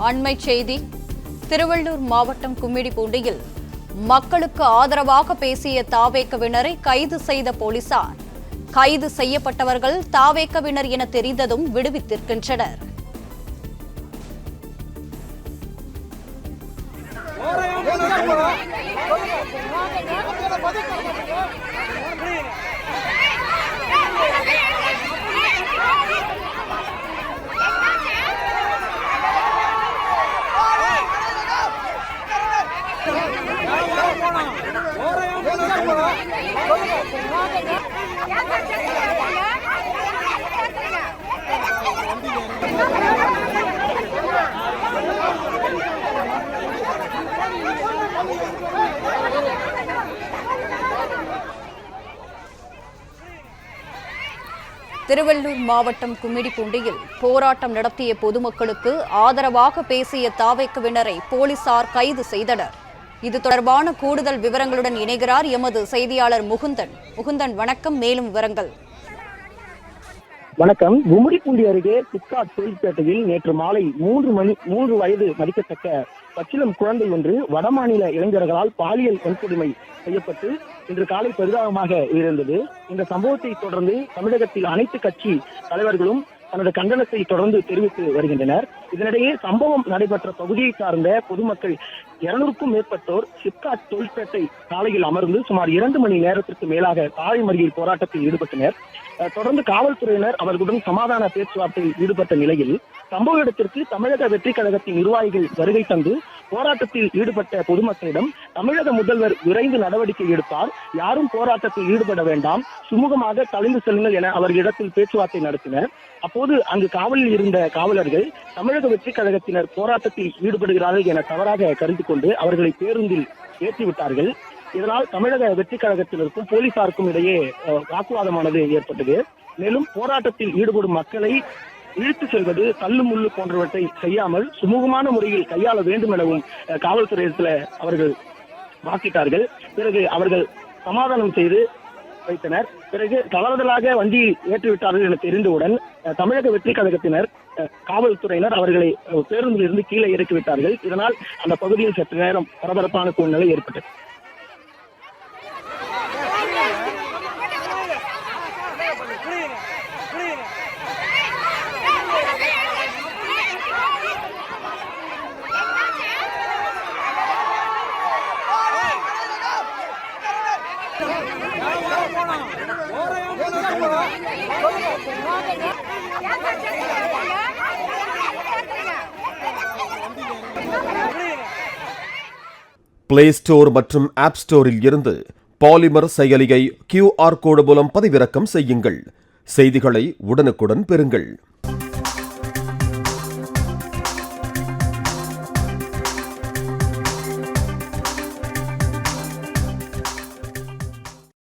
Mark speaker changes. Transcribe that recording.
Speaker 1: அண்மைச் செய்தி. திருவள்ளூர் மாவட்டம் கும்மிடிப்பூண்டியில் மக்களுக்கு ஆதரவாக பேசிய தாவேகவினரை கைது செய்த போலீசார். கைது செய்யப்பட்டவர்கள் தாவேகவினர் என தெரிந்ததும் விடுவித்திருக்கின்றனர். திருவள்ளூர் மாவட்டம் கும்மிடிப்பூண்டியில் போராட்டம் நடத்திய பொதுமக்களுக்கு ஆதரவாக பேசிய தாவேகவினரை போலீசார் கைது செய்தனர். இது தொடர்பான கூடுதல் விவரங்களுடன் இணைகிறார் எமது செய்தியாளர் முகுந்தன். முகுந்தன், வணக்கம். மேலும் விவரங்கள்.
Speaker 2: வணக்கம். கும்மிடிப்பூண்டி அருகே சிப்காட் தொழிற்பேட்டையில் நேற்று மாலை 3 வயது மதிக்கத்தக்க பச்சிளம் குழந்தை ஒன்று வடமாநில இளைஞர்களால் பாலியல் வன்கொடுமை செய்யப்பட்டு இன்று காலை பரிதாபமாக உயிரிழந்தது. இந்த சம்பவத்தை தொடர்ந்து தமிழகத்தில் அனைத்து கட்சி தலைவர்களும் தனது கண்டனத்தை தொடர்ந்து தெரிவித்து வருகின்றனர். இதனிடையே சம்பவம் நடைபெற்ற பகுதியை சார்ந்த பொதுமக்கள் 200க்கும் மேற்பட்டோர் சிப்காட் தொழிற்பேட்டை சாலையில் அமர்ந்து சுமார் 2 மணி நேரத்திற்கு மேலாக சாலை மறியல் போராட்டத்தில் ஈடுபட்டனர். தொடர்ந்து காவல்துறையினர் அவர்களுடன் சமாதான பேச்சுவார்த்தையில் ஈடுபட்ட நிலையில் சம்பவ இடத்திற்கு தமிழக வெற்றி கழகத்தின் நிர்வாகிகள் வருகை தந்து போராட்டத்தில் ஈடுபட்ட பொதுமக்களிடம் தமிழக முதல்வர் விரைந்து நடவடிக்கை எடுப்பார், யாரும் போராட்டத்தில் ஈடுபட வேண்டாம், சுமூகமாக கலந்து செல்லுங்கள் என அவர்களிடத்தில் பேச்சுவார்த்தை நடத்தினர். அப்போது அங்கு காவலில் இருந்த காவலர்கள் தமிழக வெற்றி கழகத்தினர் போராட்டத்தில் ஈடுபடுகிறார்கள் என தவறாக கருதி கொண்டு அவர்களை பேருந்தில் ஏற்றிவிட்டார்கள். இதனால் தமிழக வெற்றி கழகத்தினருக்கும் போலீசாருக்கும் இடையே வாக்குவாதமானது ஏற்பட்டது. மேலும் போராட்டத்தில் ஈடுபடும் மக்களை இழுத்து செல்வது, தள்ளு முள்ளு போன்றவற்றை செய்யாமல் சுமூகமான முறையில் கையாள வேண்டும் எனவும் காவல்துறையிடத்தில் அவர்கள் வாக்கிட்டார்கள். பிறகு அவர்கள் சமாதானம் செய்து வைத்தனர். பிறகு தவறுதலாக வண்டியில் ஏற்றிவிட்டார்கள் என தெரிந்தவுடன் தமிழக வெற்றி கழகத்தினர் காவல்துறையினர் அவர்களை பேருந்தில் இருந்து கீழே இறக்கிவிட்டார்கள். இதனால் அந்த பகுதியில் சற்று நேரம் பரபரப்பான சூழ்நிலை ஏற்பட்டது.
Speaker 3: பிளே ஸ்டோர் மற்றும் ஆப் ஸ்டோரில் இருந்து பாலிமர் செயலியை QR கோடு மூலம் பதிவிறக்கம் செய்யுங்கள். செய்திகளை உடனுக்குடன் பெறுங்கள்.